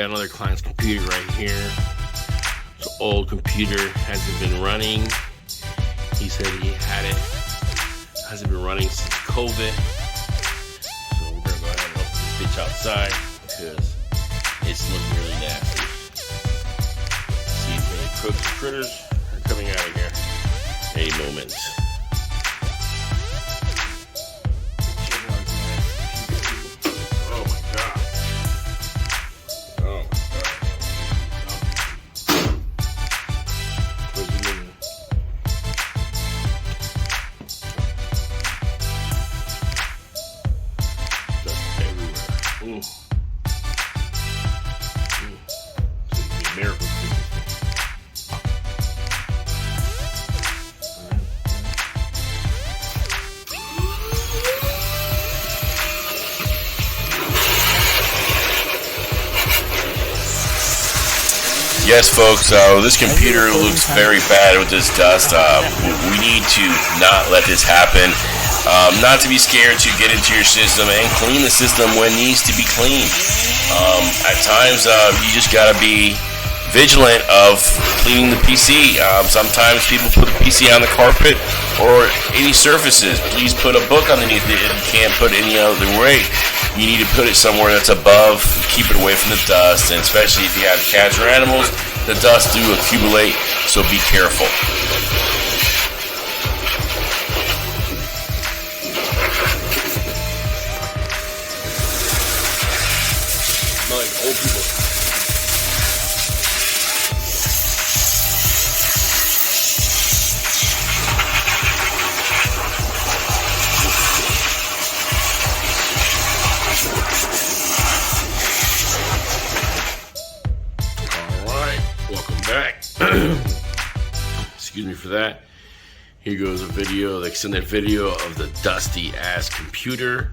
got another client's computer right here. It's an old computer, hasn't been running. He said he had it, hasn't been running since COVID. So we're gonna go ahead and open this bitch outside because it's looking really nasty. See if any crooks and critters are coming out of here any moment. Miracle. Yes, folks, this computer looks very bad with this dust. We need to not let this happen. Not to be scared to get into your system and clean the system when it needs to be cleaned. At times, you just got to be vigilant of cleaning the PC. Sometimes people put the PC on the carpet or any surfaces. Please put a book underneath it. You can't put any other way. You need to put it somewhere that's above, keep it away from the dust, and especially if you have cats or animals, the dust do accumulate, so be careful. Smell like old people. Welcome back. Excuse me for that. Here goes a video, the extended video of the dusty ass computer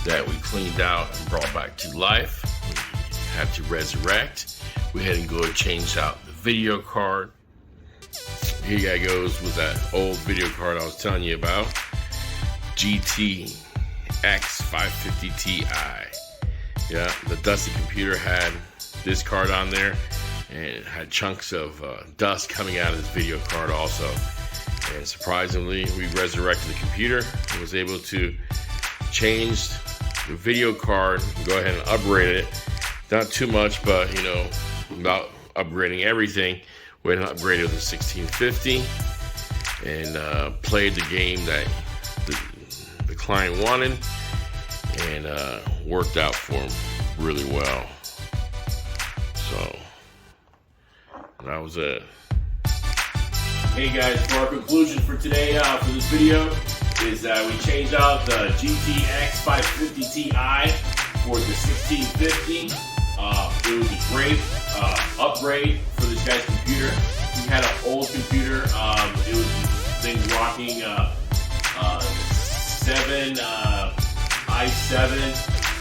that we cleaned out and brought back to life. We had to resurrect. We had to go and change out the video card. Here guy goes with that old video card I was telling you about. GTX 550 Ti. Yeah, the dusty computer had this card on there. And it had chunks of dust coming out of this video card also. And surprisingly, we resurrected the computer and was able to change the video card, go ahead and upgrade it. Not too much, but you know, about upgrading everything. We went and upgraded to 1650 and played the game that the client wanted, and worked out for him really well. So that was it. Hey guys, for our conclusion for today, for this video, is we changed out the GTX 550 Ti for the 1650. It was a great upgrade for this guy's computer. He had an old computer. It was things rocking i7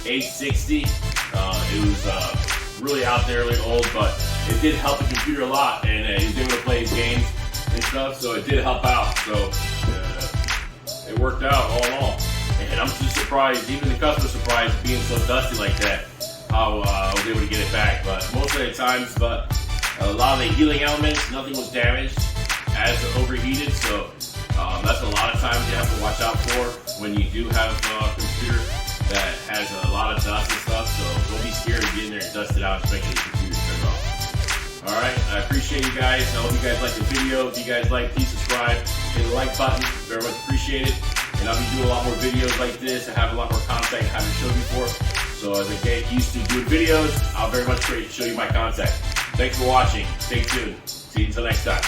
860. It was really out there, really old, but it did help the computer a lot, and he was able to play his games and stuff, so it did help out. So it worked out all in all. And I'm just surprised, even the customer's surprised being so dusty like that, how I was able to get it back. But most of the times, but a lot of the healing elements, nothing was damaged as it overheated. So that's a lot of times you have to watch out for when you do have a computer that has a lot of dust and stuff. So don't be scared to get in there and dust it out, especially if the computer's turned off. Alright, I appreciate you guys. I hope you guys like the video. If you guys like, please subscribe. Hit the like button. Very much appreciate it. And I'll be doing a lot more videos like this. I have a lot more content I haven't showed before. So as I get used to doing videos, I'll very much show you my content. Thanks for watching. Stay tuned. See you until next time.